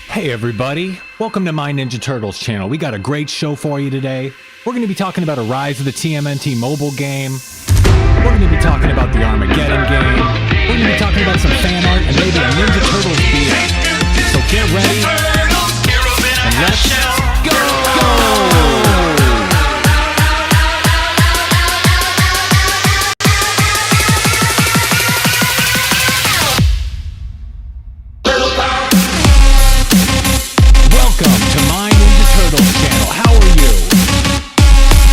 Hey everybody, welcome to My Ninja Turtles channel. We got a great show for you today. We're going to be talking about a Rise of the TMNT mobile game. We're going to be talking about the Armageddon game. We're going to be talking about some fan art and maybe a Ninja Turtles beat. So get ready and let's go! Welcome to My Ninja Turtles channel. How are you?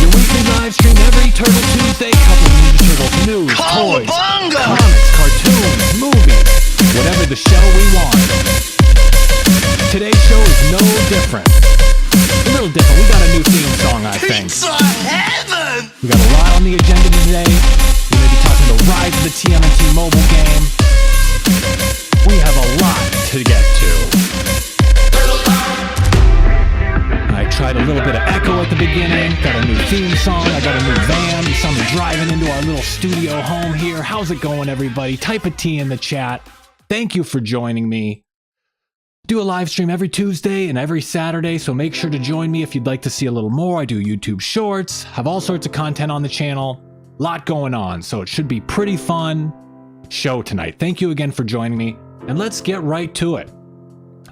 Your weekly live stream every Turtle Tuesday covering Ninja Turtles news, toys, comics, cartoons, movies, whatever the show we want. Today's show is no different. A little different. We got a new theme song, I think. Pizza heaven! We got a lot on the agenda today. We're going to be talking about Rise of the TMNT mobile game. We have a lot to get to. I tried a little bit of echo at the beginning, got a new theme song, I got a new van, so I'm driving into our little studio home here. How's it going, everybody? Type a T in the chat. Thank you for joining me. Do a live stream every Tuesday and every Saturday, so make sure to join me if you'd like to see a little more. I do YouTube shorts, have all sorts of content on the channel, a lot going on, so it should be pretty fun show tonight. Thank you again for joining me, and let's get right to it.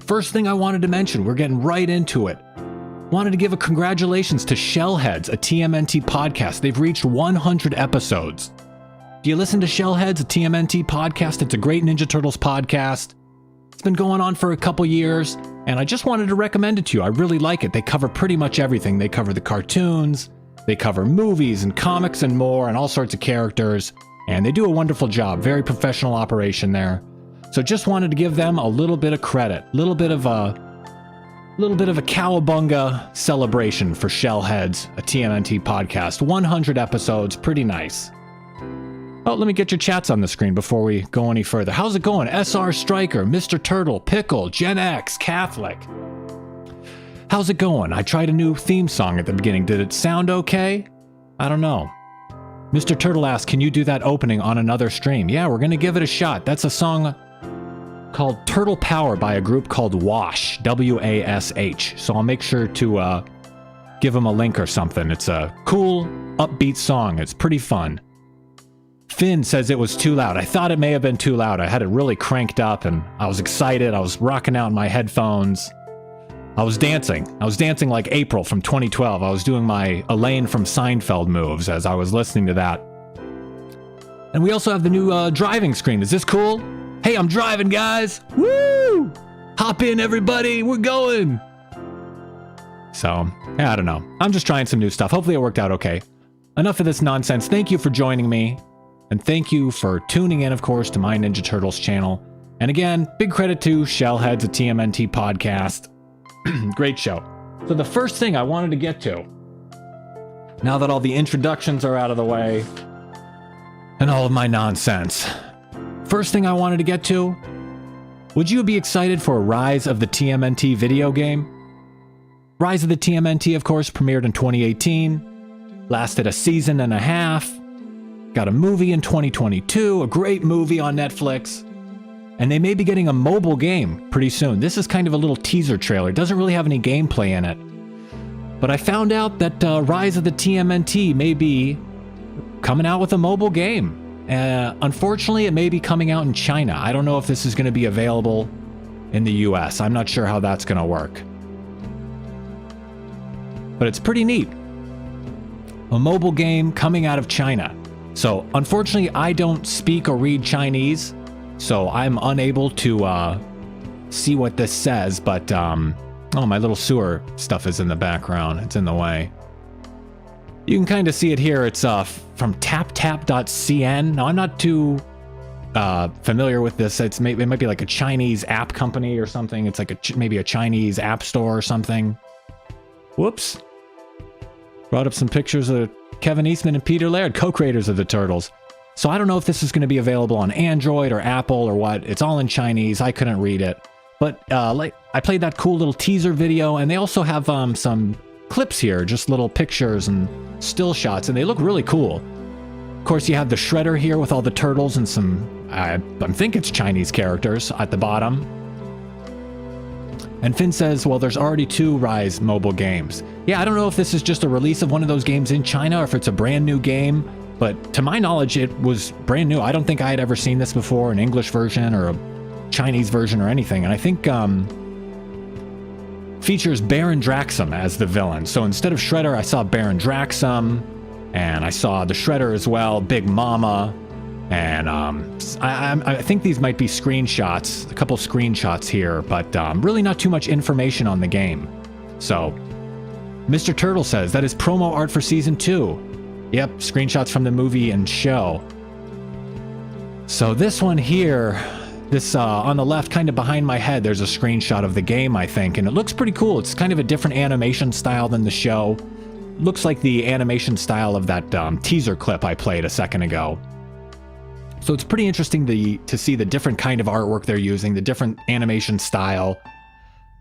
First thing I wanted to mention, we're getting right into it. Wanted to give a congratulations to Shellheads, a TMNT podcast. They've reached 100 episodes. Do you listen to Shellheads, a TMNT podcast? It's a great Ninja Turtles podcast. It's been going on for a couple years, and I just wanted to recommend it to you. I really like it. They cover pretty much everything. They cover the cartoons, they cover movies and comics and more, and all sorts of characters, and they do a wonderful job. Very professional operation there. So just wanted to give them a little bit of credit, a little bit of a cowabunga celebration for Shellheads, a TMNT podcast. 100 episodes, pretty nice. Oh, let me get your chats on the screen before we go any further. How's it going? SR Striker, Mr. Turtle, Pickle, Gen X, Catholic. How's it going? I tried a new theme song at the beginning. Did it sound okay? I don't know. Mr. Turtle asked, can you do that opening on another stream? Yeah, we're going to give it a shot. That's a song called Turtle Power by a group called W.A.S.H, W.A.S.H. So I'll make sure to give them a link or something. It's a cool, upbeat song. It's pretty fun. Finn says it was too loud. I thought it may have been too loud. I had it really cranked up and I was excited. I was rocking out in my headphones. I was dancing. I was dancing like April from 2012. I was doing my Elaine from Seinfeld moves as I was listening to that. And we also have the new driving screen. Is this cool? Hey, I'm driving, guys. Woo! Hop in, everybody. We're going. So, I don't know. I'm just trying some new stuff. Hopefully it worked out okay. Enough of this nonsense. Thank you for joining me. And thank you for tuning in, of course, to My Ninja Turtles channel. And again, big credit to Shellheads, a TMNT podcast. Great show. So the first thing I wanted to get to, now that all the introductions are out of the way, and all of my nonsense, first thing I wanted to get to, would you be excited for a Rise of the TMNT video game? Rise of the TMNT, of course, premiered in 2018, lasted a season and a half, got a movie in 2022, a great movie on Netflix, and they may be getting a mobile game pretty soon. This is kind of a little teaser trailer. It doesn't really have any gameplay in it. But I found out that Rise of the TMNT may be coming out with a mobile game. Unfortunately, it may be coming out in China. I don't know if this is going to be available in the US. I'm not sure how that's going to work. But it's pretty neat. A mobile game coming out of China. So, unfortunately, I don't speak or read Chinese, so I'm unable to see what this says, but, oh, my little sewer stuff is in the background. It's in the way. You can kind of see it here. It's from taptap.cn. Now, I'm not too familiar with this. It might be like a Chinese app company or something. It's like maybe a Chinese app store or something. Whoops. Brought up some pictures of Kevin Eastman and Peter Laird, co-creators of the Turtles. So I don't know if this is going to be available on Android or Apple or what. It's all in Chinese. I couldn't read it. But like I played that cool little teaser video, and they also have some clips here, just little pictures and still shots, and they look really cool. Of course, you have the Shredder here with all the turtles and some I think it's Chinese characters at the bottom. And Finn says, well, there's already 2 Rise mobile games. Yeah, I don't know if this is just a release of one of those games in China or if it's a brand new game, but to my knowledge, it was brand new. I don't think I had ever seen this before, an English version or a Chinese version or anything. And I think features Baron Draxum as the villain. So instead of Shredder, I saw Baron Draxum, and I saw the Shredder as well, Big Mama. And I think these might be screenshots, a couple screenshots here, but really not too much information on the game. So, Mr. Turtle says, that is promo art for Season 2. Yep, screenshots from the movie and show. So this one here, this on the left, kind of behind my head, there's a screenshot of the game, I think, and it looks pretty cool. It's kind of a different animation style than the show. Looks like the animation style of that teaser clip I played a second ago. So it's pretty interesting to see the different kind of artwork they're using, the different animation style.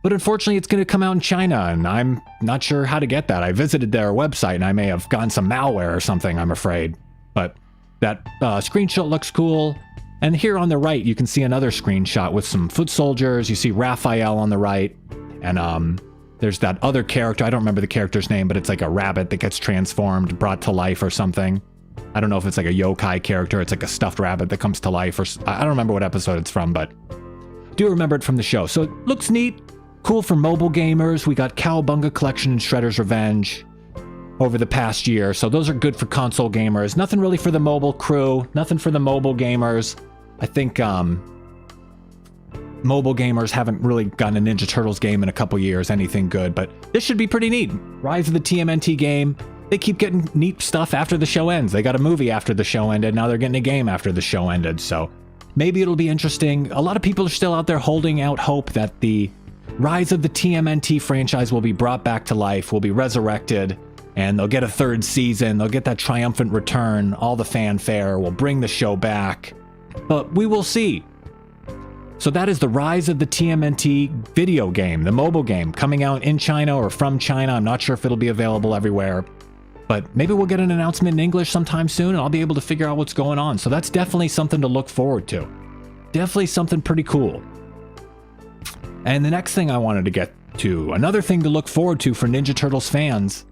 But unfortunately, it's going to come out in China, and I'm not sure how to get that. I visited their website, and I may have gotten some malware or something, I'm afraid. But that screenshot looks cool. And here on the right, you can see another screenshot with some foot soldiers. You see Raphael on the right. And there's that other character. I don't remember the character's name, but it's like a rabbit that gets transformed, brought to life or something. I don't know if it's like a yokai character. It's like a stuffed rabbit that comes to life. Or I don't remember what episode it's from, but do remember it from the show. So it looks neat. Cool for mobile gamers. We got Cowabunga Collection and Shredder's Revenge over the past year. So those are good for console gamers. Nothing really for the mobile crew. Nothing for the mobile gamers. I think mobile gamers haven't really gotten a Ninja Turtles game in a couple years. Anything good. But this should be pretty neat. Rise of the TMNT game. They keep getting neat stuff after the show ends. They got a movie after the show ended. Now they're getting a game after the show ended. So maybe it'll be interesting. A lot of people are still out there holding out hope that the Rise of the TMNT franchise will be brought back to life, will be resurrected, and they'll get a 3rd season. They'll get that triumphant return. All the fanfare will bring the show back. But we will see. So that is the Rise of the TMNT video game, the mobile game, coming out in China or from China. I'm not sure if it'll be available everywhere. But maybe we'll get an announcement in English sometime soon, and I'll be able to figure out what's going on. So that's definitely something to look forward to. Definitely something pretty cool. And the next thing I wanted to get to, another thing to look forward to for Ninja Turtles fans,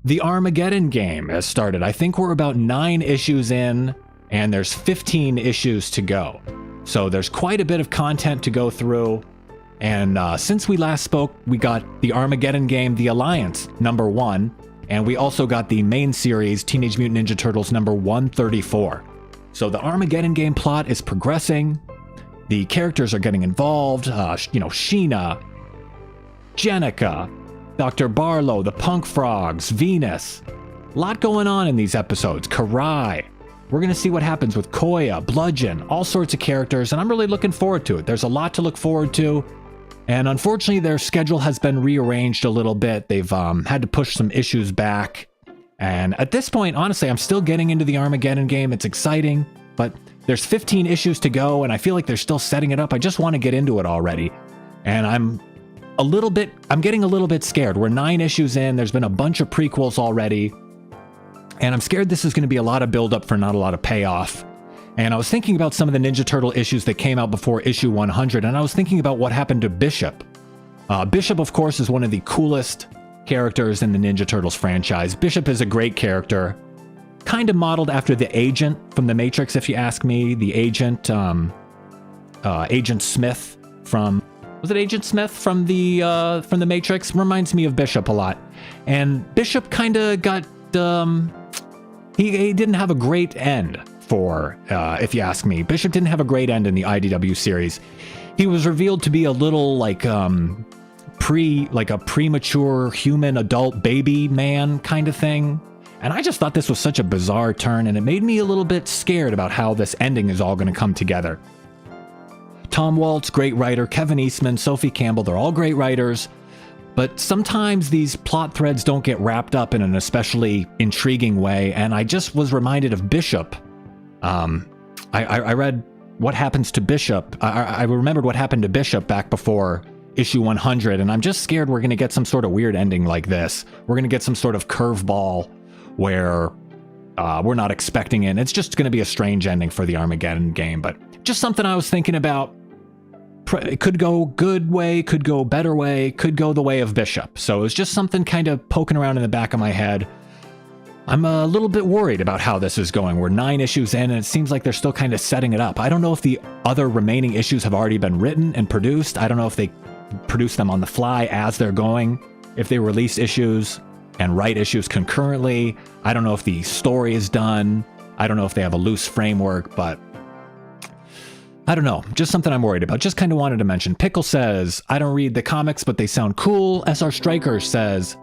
the Armageddon game has started. I think we're about 9 issues in, and there's 15 issues to go. So there's quite a bit of content to go through. And since we last spoke, we got the Armageddon game, The Alliance, #1. And we also got the main series, Teenage Mutant Ninja Turtles number 134. So the Armageddon game plot is progressing. The characters are getting involved. Sheena, Jenica, Dr. Barlow, the Punk Frogs, Venus. A lot going on in these episodes. Karai. We're going to see what happens with Koya, Bludgeon, all sorts of characters, and I'm really looking forward to it. There's a lot to look forward to. And unfortunately, their schedule has been rearranged a little bit. They've had to push some issues back. And at this point, honestly, I'm still getting into the Armageddon game. It's exciting, but there's 15 issues to go, and I feel like they're still setting it up. I just want to get into it already. And I'm getting a little bit scared. We're 9 issues in. There's been a bunch of prequels already. And I'm scared this is going to be a lot of buildup for not a lot of payoff. And I was thinking about some of the Ninja Turtle issues that came out before issue 100, and I was thinking about what happened to Bishop. Bishop, of course, is one of the coolest characters in the Ninja Turtles franchise. Bishop is a great character, kind of modeled after the Agent from The Matrix, if you ask me. The Agent, Agent Smith from... Was it Agent Smith from the Matrix? Reminds me of Bishop a lot. And Bishop kind of got... He didn't have a great end. If you ask me. Bishop didn't have a great end in the IDW series. He was revealed to be a little like a premature human adult baby man kind of thing. And I just thought this was such a bizarre turn, and it made me a little bit scared about how this ending is all going to come together. Tom Waltz, great writer. Kevin Eastman, Sophie Campbell, they're all great writers. But sometimes these plot threads don't get wrapped up in an especially intriguing way, and I just was reminded of Bishop. I read what happens to Bishop. I remembered what happened to Bishop back before issue 100, and I'm just scared we're going to get some sort of weird ending like this. We're going to get some sort of curveball where we're not expecting it. And it's just going to be a strange ending for the Armageddon game, but just something I was thinking about. It could go good way, could go better way, could go the way of Bishop. So it was just something kind of poking around in the back of my head. I'm a little bit worried about how this is going. We're 9 issues in, and it seems like they're still kind of setting it up. I don't know if the other remaining issues have already been written and produced. I don't know if they produce them on the fly as they're going, if they release issues and write issues concurrently. I don't know if the story is done. I don't know if they have a loose framework, but I don't know. Just something I'm worried about. Just kind of wanted to mention. Pickle says, I don't read the comics, but they sound cool. SR Striker says,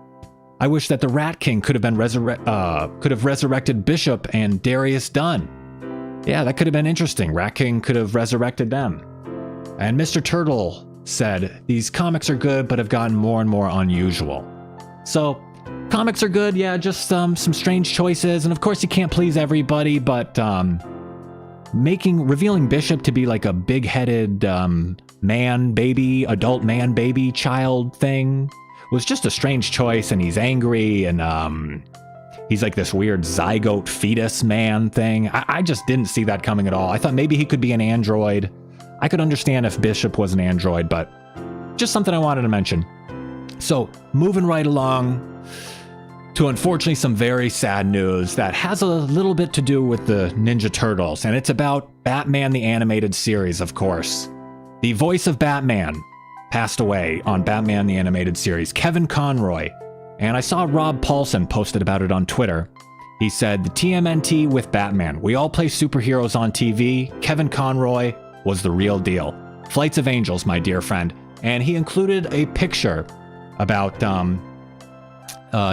I wish that the Rat King could have been resurrected Bishop and Darius Dunn. Yeah, that could have been interesting. Rat King could have resurrected them. And Mr. Turtle said, these comics are good, but have gotten more and more unusual. So, comics are good, yeah, just some strange choices. And of course, you can't please everybody, but revealing Bishop to be like a big-headed adult man baby child thing was just a strange choice. And he's angry, and he's like this weird zygote fetus man thing. I just didn't see that coming at all. I thought maybe he could be an android. I could understand if Bishop was an android, but just something I wanted to mention. So moving right along to, unfortunately, some very sad news that has a little bit to do with the Ninja Turtles, and it's about Batman the Animated Series, of course. The voice of Batman passed away on Batman the Animated Series, Kevin Conroy, and I saw Rob Paulson posted about it on Twitter. He said, the TMNT with Batman. We all play superheroes on TV. Kevin Conroy was the real deal. Flights of Angels, my dear friend. And he included a picture about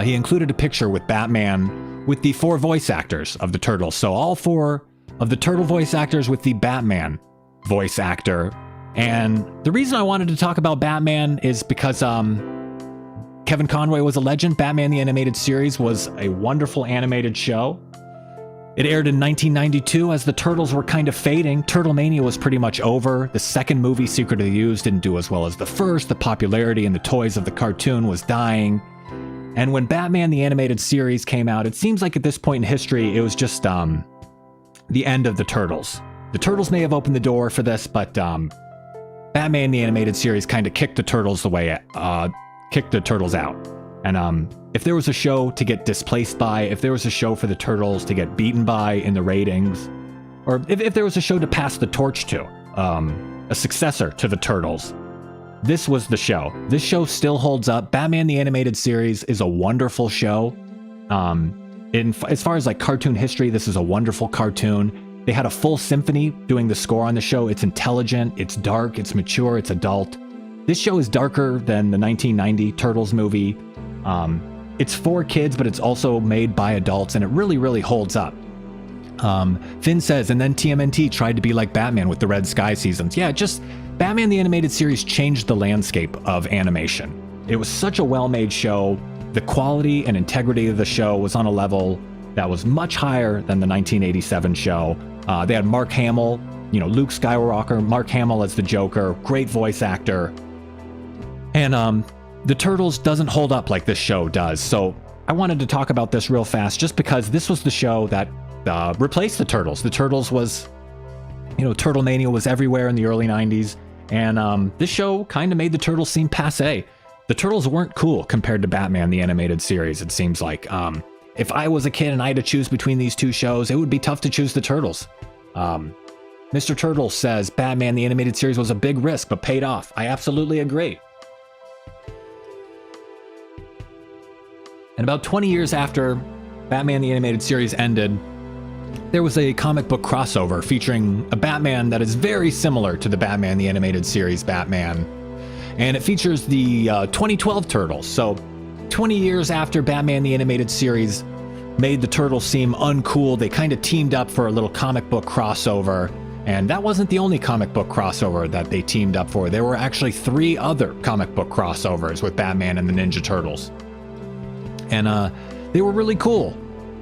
he included a picture with Batman with the 4 voice actors of the Turtles. So all 4 of the Turtle voice actors with the Batman voice actor. And the reason I wanted to talk about Batman is because Kevin Conroy was a legend. Batman the Animated Series was a wonderful animated show. It aired in 1992 as the Turtles were kind of fading. Turtlemania was pretty much over. The second movie, Secret of the Ooze, didn't do as well as the first. The popularity and the toys of the cartoon was dying. And when Batman the Animated Series came out, it seems like at this point in history, it was just the end of the Turtles. The Turtles may have opened the door for this, but Batman the Animated Series kind of kicked the Turtles out. And if there was a show to get displaced by, if there was a show for the Turtles to get beaten by in the ratings, or if there was a show to pass the torch to, a successor to the Turtles, this was the show. This show still holds up. Batman the Animated Series is a wonderful show. As far as like cartoon history, this is a wonderful cartoon. They had a full symphony doing the score on the show. It's intelligent, it's dark, it's mature, it's adult. This show is darker than the 1990 Turtles movie. It's for kids, but it's also made by adults, and it really, really holds up. Finn says, and then TMNT tried to be like Batman with the Red Sky seasons. Yeah, just Batman the Animated Series changed the landscape of animation. It was such a well-made show. The quality and integrity of the show was on a level that was much higher than the 1987 show. They had Mark Hamill, Luke Skywalker, Mark Hamill as the Joker, great voice actor. And the Turtles doesn't hold up like this show does. So I wanted to talk about this real fast just because this was the show that replaced the Turtles. The Turtles was, Turtlemania was everywhere in the early 90s. And this show kind of made the Turtles seem passé. The Turtles weren't cool compared to Batman the Animated Series, it seems like. If I was a kid and I had to choose between these two shows, it would be tough to choose the Turtles. Mr. Turtle says, Batman the Animated Series was a big risk, but paid off. I absolutely agree. And about 20 years after Batman the Animated Series ended, there was a comic book crossover featuring a Batman that is very similar to the Batman the Animated Series Batman. And it features the 2012 Turtles. So 20 years after Batman the Animated Series made the Turtles seem uncool, they kind of teamed up for a little comic book crossover. And that wasn't the only comic book crossover that they teamed up for. There were actually 3 other comic book crossovers with Batman and the Ninja Turtles. And they were really cool.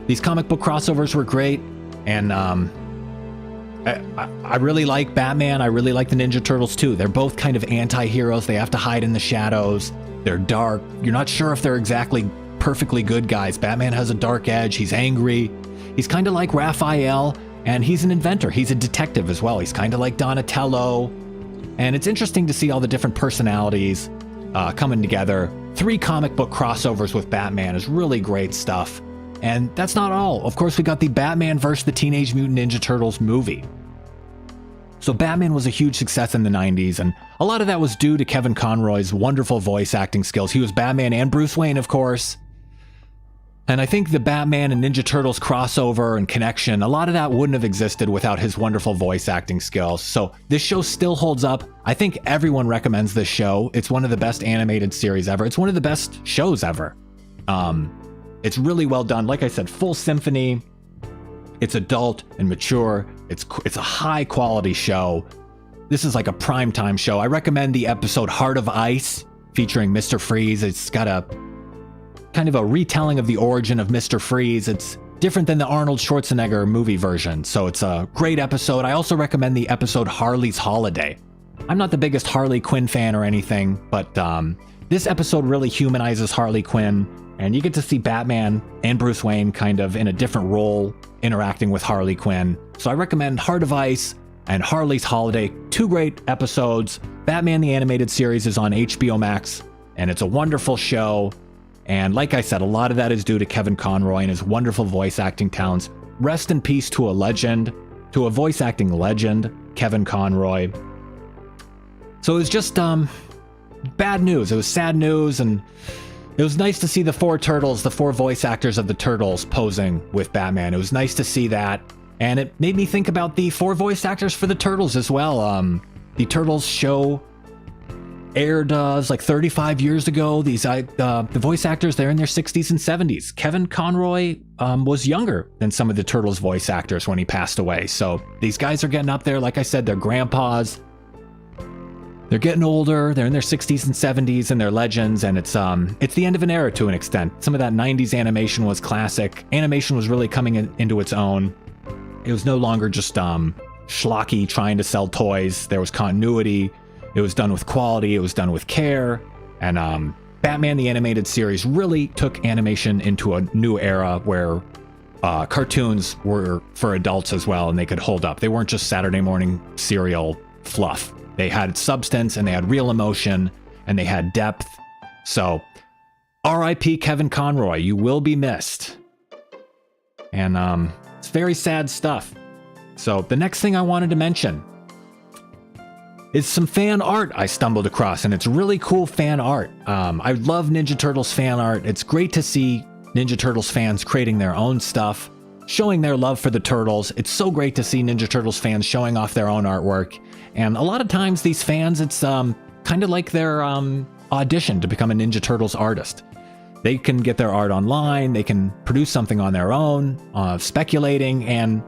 These comic book crossovers were great. And I really like Batman. I really like the Ninja Turtles too. They're both kind of anti-heroes. They have to hide in the shadows. They're dark. You're not sure if they're exactly perfectly good guys. Batman has a dark edge. He's angry. He's kind of like Raphael, and he's an inventor. He's a detective as well. He's kind of like Donatello. And it's interesting to see all the different personalities coming together. 3 comic book crossovers with Batman is really great stuff. And that's not all. Of course, we got the Batman vs. the Teenage Mutant Ninja Turtles movie. So Batman was a huge success in the 90s, and a lot of that was due to Kevin Conroy's wonderful voice acting skills. He was Batman and Bruce Wayne, of course. And I think the Batman and Ninja Turtles crossover and connection, a lot of that wouldn't have existed without his wonderful voice acting skills. So this show still holds up. I think everyone recommends this show. It's one of the best animated series ever. It's one of the best shows ever. It's really well done. Like I said, full symphony. It's adult and mature. It's a high quality show. This is like a primetime show. I recommend the episode Heart of Ice featuring Mr. Freeze. It's got a kind of a retelling of the origin of Mr. Freeze. It's different than the Arnold Schwarzenegger movie version, so it's a great episode. I also recommend the episode Harley's Holiday. I'm not the biggest Harley Quinn fan or anything, but this episode really humanizes Harley Quinn, and you get to see Batman and Bruce Wayne kind of in a different role interacting with Harley Quinn. So I recommend Heart of Ice and Harley's Holiday, 2 great episodes. Batman the Animated Series is on HBO Max, and it's a wonderful show. And like I said, a lot of that is due to Kevin Conroy and his wonderful voice acting talents. Rest in peace to a legend, to a voice acting legend, Kevin Conroy. So it was just bad news. It was sad news, and it was nice to see the 4 turtles, the 4 voice actors of the Turtles posing with Batman. It was nice to see that. And it made me think about the 4 voice actors for the Turtles as well. The Turtles show aired like 35 years ago. These the voice actors, they're in their 60s and 70s. Kevin Conroy was younger than some of the Turtles voice actors when he passed away. So these guys are getting up there. Like I said, they're grandpas. They're getting older. They're in their 60s and 70s, and they're legends. And it's the end of an era to an extent. Some of that 90s animation was classic. Animation was really coming into its own. It was no longer just schlocky trying to sell toys. There was continuity. It was done with quality. It was done with care. And Batman the Animated Series really took animation into a new era where cartoons were for adults as well, and they could hold up. They weren't just Saturday morning serial fluff. They had substance, and they had real emotion, and they had depth. So R.I.P. Kevin Conroy, you will be missed. And it's very sad stuff. So the next thing I wanted to mention is some fan art I stumbled across, and it's really cool fan art. I love Ninja Turtles fan art. It's great to see Ninja Turtles fans creating their own stuff, showing their love for the Turtles. It's so great to see Ninja Turtles fans showing off their own artwork. And a lot of times these fans, it's kind of like their audition to become a Ninja Turtles artist. They can get their art online, they can produce something on their own, speculating, and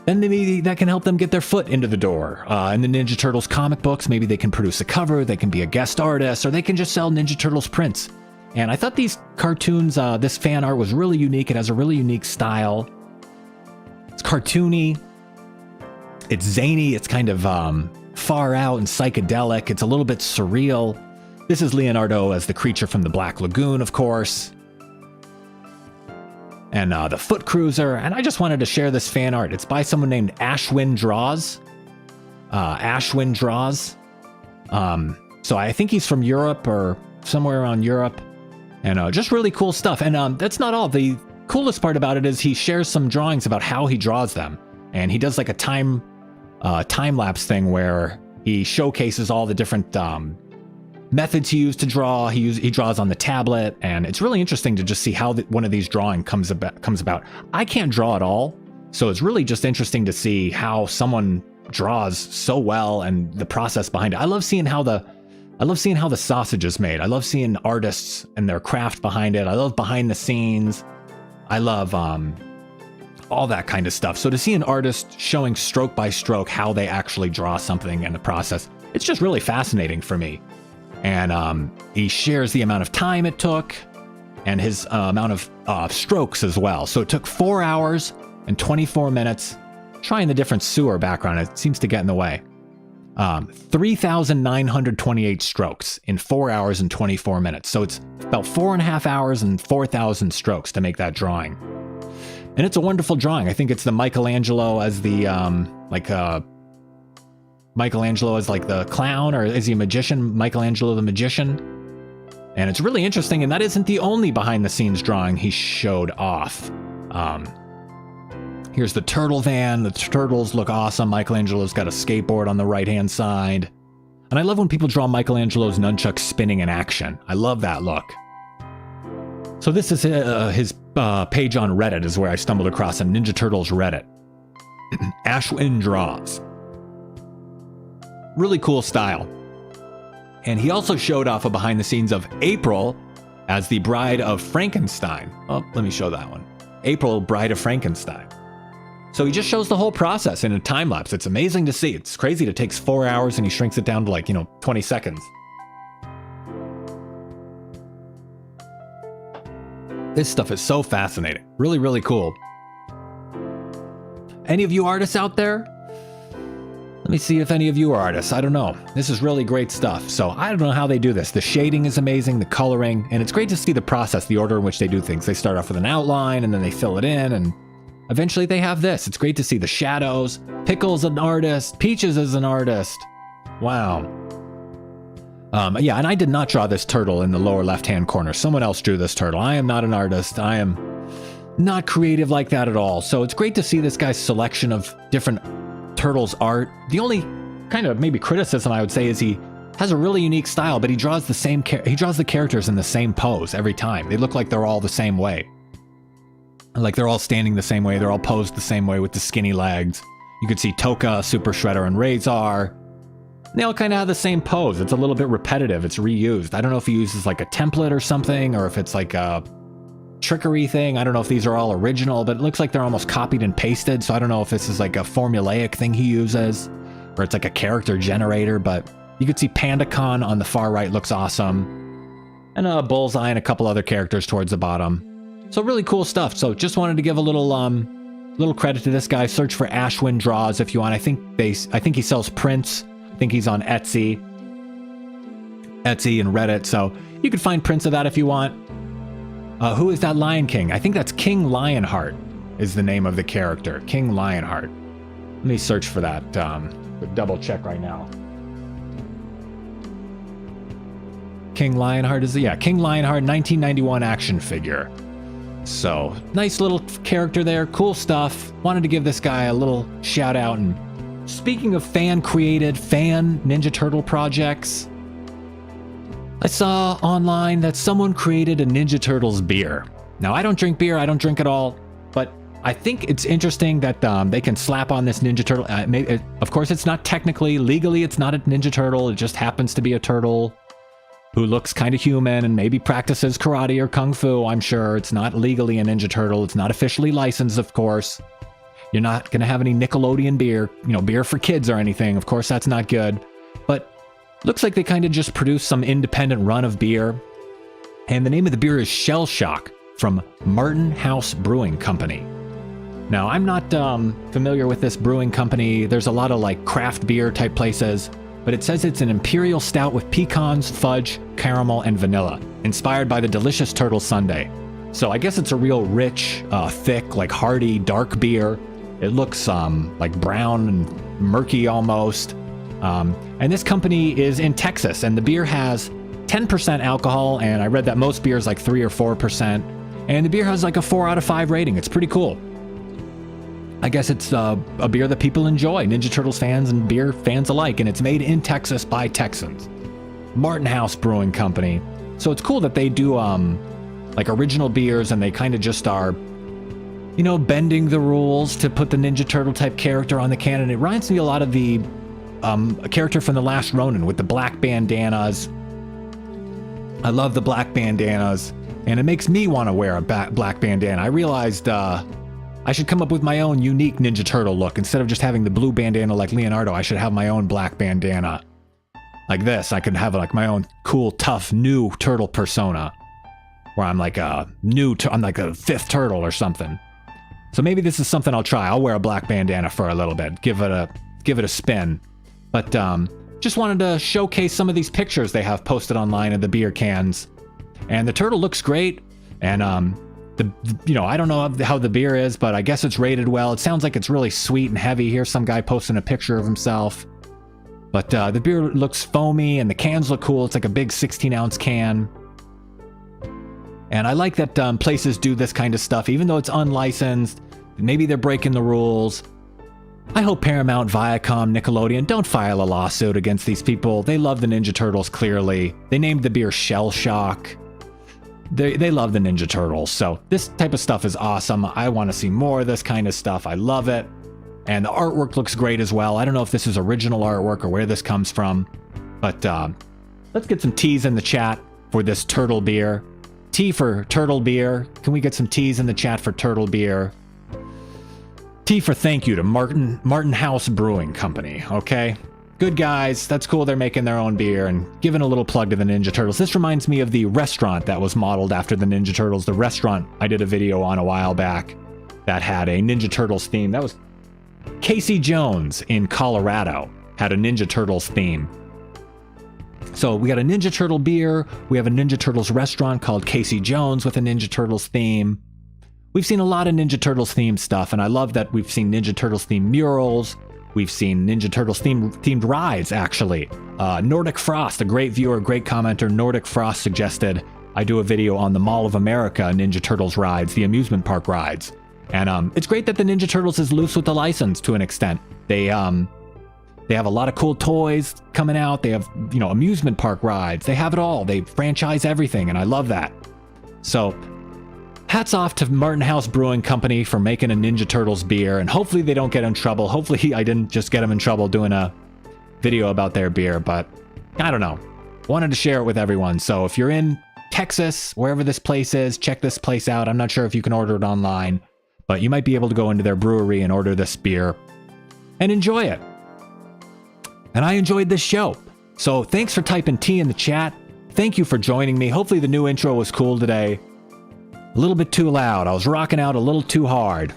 then maybe that can help them get their foot into the door. In the Ninja Turtles comic books, maybe they can produce a cover, they can be a guest artist, or they can just sell Ninja Turtles prints. And I thought these cartoons, this fan art was really unique. It has a really unique style. It's cartoony. It's zany. It's kind of far out and psychedelic. It's a little bit surreal. This is Leonardo as the creature from the Black Lagoon, of course. And the Foot Cruiser. And I just wanted to share this fan art. It's by someone named Ashwin Draws. Ashwin Draws. So I think he's from Europe or somewhere around Europe. And just really cool stuff. And that's not all. The coolest part about it is he shares some drawings about how he draws them. And he does like a time-lapse thing where he showcases all the different methods he used to draw. He draws on the tablet, and it's really interesting to just see how one of these drawings comes about. I can't draw at all, so it's really just interesting to see how someone draws so well and the process behind it. I love seeing how the sausage is made. I love seeing artists and their craft behind it. I love behind the scenes. I love all that kind of stuff. So to see an artist showing stroke by stroke how they actually draw something and the process, it's just really fascinating for me. And he shares the amount of time it took and his amount of strokes as well. So it took 4 hours and 24 minutes. Trying the different sewer background, it seems to get in the way. 3,928 strokes in 4 hours and 24 minutes. So it's about 4.5 hours and 4,000 strokes to make that drawing. And it's a wonderful drawing. I think it's the Michelangelo as the, Michelangelo as like the clown, or is he a magician? Michelangelo the magician. And it's really interesting, and that isn't the only behind-the-scenes drawing he showed off. Here's the turtle van. The turtles look awesome. Michelangelo's got a skateboard on the right-hand side. And I love when people draw Michelangelo's nunchuck spinning in action. I love that look. So this is his page on Reddit is where I stumbled across him, Ninja Turtles Reddit. Ashwin draws. Really cool style. And he also showed off a behind the scenes of April as the Bride of Frankenstein. Oh, let me show that one. April, Bride of Frankenstein. So he just shows the whole process in a time lapse. It's amazing to see. It's crazy. It takes 4 hours and he shrinks it down to 20 seconds. This stuff is so fascinating. Really, really cool. Any of you artists out there? Let me see if any of you are artists. I don't know. This is really great stuff. So I don't know how they do this. The shading is amazing, the coloring, and it's great to see the process, the order in which they do things. They start off with an outline and then they fill it in, and eventually they have this. It's great to see the shadows. Pickle's an artist. Peaches is an artist. Wow. Yeah, and I did not draw this turtle in the lower left-hand corner. Someone else drew this turtle. I am not an artist. I am not creative like that at all. So it's great to see this guy's selection of different turtles art. The only kind of maybe criticism I would say is he has a really unique style, but he draws the characters in the same pose every time. They look like they're all the same way. Like they're all standing the same way. They're all posed the same way with the skinny legs. You could see Toka, Super Shredder, and Razor. They all kind of have the same pose. It's a little bit repetitive. It's reused. I don't know if he uses like a template or something, or if it's like a trickery thing. I don't know if these are all original, but it looks like they're almost copied and pasted. So I don't know if this is like a formulaic thing he uses, or it's like a character generator, but you could see PandaCon on the far right looks awesome. And a Bullseye and a couple other characters towards the bottom. So really cool stuff. So just wanted to give a little credit to this guy. Search for Ashwin Draws if you want. I think he sells prints. I think he's on Etsy and Reddit. So you could find prints of that if you want. Who is that Lion King? I think that's King Lionheart is the name of the character. King Lionheart. Let me search for that. Double check right now. King Lionheart King Lionheart 1991 action figure. So nice little character there. Cool stuff. Wanted to give this guy a little shout out. And speaking of fan Ninja Turtle projects, I saw online that someone created a Ninja Turtles beer. Now, I don't drink beer. I don't drink at all. But I think it's interesting that they can slap on this Ninja Turtle. Of course, it's not legally, it's not a Ninja Turtle. It just happens to be a turtle who looks kind of human and maybe practices karate or kung fu. I'm sure it's not legally a Ninja Turtle. It's not officially licensed, of course. You're not going to have any Nickelodeon beer, beer for kids or anything. Of course, that's not good. But looks like they kind of just produced some independent run of beer. And the name of the beer is Shell Shock from Martin House Brewing Company. Now, I'm not familiar with this brewing company. There's a lot of like craft beer type places, but it says it's an imperial stout with pecans, fudge, caramel, and vanilla, inspired by the delicious turtle sundae. So I guess it's a real rich, thick, like hearty, dark beer. It looks like brown and murky almost. And this company is in Texas, and the beer has 10% alcohol, and I read that most beers like 3 or 4%, and the beer has like a 4 out of 5 rating. It's pretty cool. I guess it's a beer that people enjoy, Ninja Turtles fans and beer fans alike, and it's made in Texas by Texans. Martin House Brewing Company. So it's cool that they do like original beers, and they kind of just are, bending the rules to put the Ninja Turtle type character on the can. And it reminds me a lot of the a character from The Last Ronin with the black bandanas. I love the black bandanas, and it makes me want to wear a black bandana. I realized I should come up with my own unique Ninja Turtle look. Instead of just having the blue bandana like Leonardo, I should have my own black bandana. Like this, I could have like my own cool, tough, new turtle persona, where I'm like I'm like a 5th turtle or something. So maybe this is something I'll try. I'll wear a black bandana for a little bit, give it a spin. But just wanted to showcase some of these pictures they have posted online of the beer cans. And the turtle looks great. And I don't know how the beer is, but I guess it's rated well. It sounds like it's really sweet and heavy. Here's some guy posting a picture of himself. But the beer looks foamy and the cans look cool. It's like a big 16-ounce can. And I like that places do this kind of stuff, even though it's unlicensed. Maybe they're breaking the rules. I hope Paramount, Viacom, Nickelodeon don't file a lawsuit against these people. They love the Ninja Turtles, clearly. They named the beer Shell Shock. They love the Ninja Turtles, so this type of stuff is awesome. I want to see more of this kind of stuff. I love it. And the artwork looks great as well. I don't know if this is original artwork or where this comes from, but let's get some T's in the chat for this turtle beer. T for turtle beer. Can we get some T's in the chat for turtle beer? T for thank you to Martin House Brewing Company, okay? Good guys, that's cool they're making their own beer and giving a little plug to the Ninja Turtles. This reminds me of the restaurant that was modeled after the Ninja Turtles. The restaurant I did a video on a while back that had a Ninja Turtles theme. That was Casey Jones in Colorado, had a Ninja Turtles theme. So we got a Ninja Turtle beer, we have a Ninja Turtles restaurant called Casey Jones with a Ninja Turtles theme. We've seen a lot of Ninja Turtles themed stuff, and I love that we've seen Ninja Turtles themed murals. We've seen Ninja Turtles themed rides, actually. Nordic Frost, a great viewer, great commenter, Nordic Frost suggested I do a video on the Mall of America Ninja Turtles rides, the amusement park rides. And it's great that the Ninja Turtles is loose with the license to an extent. They have a lot of cool toys coming out. They have, amusement park rides. They have it all. They franchise everything, and I love that. So hats off to Martin House Brewing Company for making a Ninja Turtles beer, and hopefully they don't get in trouble. Hopefully I didn't just get them in trouble doing a video about their beer, but I don't know. Wanted to share it with everyone. So if you're in Texas, wherever this place is, check this place out. I'm not sure if you can order it online, but you might be able to go into their brewery and order this beer and enjoy it. And I enjoyed this show. So thanks for typing T in the chat. Thank you for joining me. Hopefully the new intro was cool today. A little bit too loud. I was rocking out a little too hard.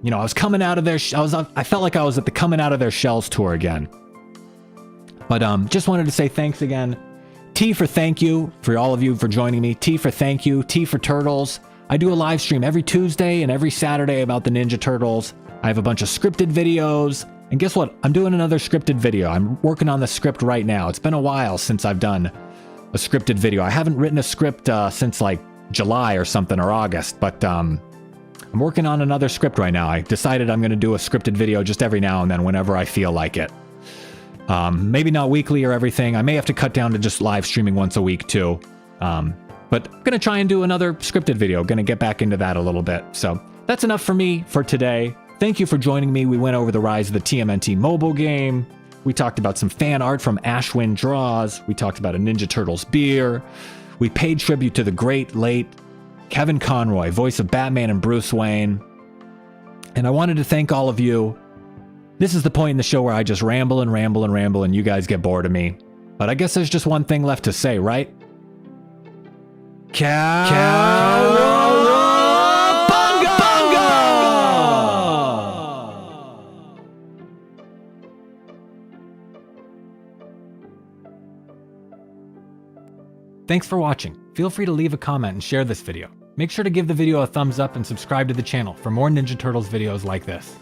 I was coming out of their... I felt like I was at the Coming Out of Their Shells tour again. But just wanted to say thanks again. T for thank you for all of you for joining me. T for thank you. T for Turtles. I do a live stream every Tuesday and every Saturday about the Ninja Turtles. I have a bunch of scripted videos. And guess what? I'm doing another scripted video. I'm working on the script right now. It's been a while since I've done a scripted video. I haven't written a script since like July or something, or August, but I'm working on another script right now. I decided I'm going to do a scripted video just every now and then whenever I feel like it. Maybe not weekly or everything. I may have to cut down to just live streaming once a week too. But I'm going to try and do another scripted video. Going to get back into that a little bit. So that's enough for me for today. Thank you for joining me. We went over the rise of the TMNT mobile game. We talked about some fan art from Ashwin Draws. We talked about a Ninja Turtles beer. We paid tribute to the great late Kevin Conroy, voice of Batman and Bruce Wayne. And I wanted to thank all of you. This is the point in the show where I just ramble and ramble and ramble and you guys get bored of me. But I guess there's just one thing left to say, right? Thanks for watching. Feel free to leave a comment and share this video. Make sure to give the video a thumbs up and subscribe to the channel for more Ninja Turtles videos like this.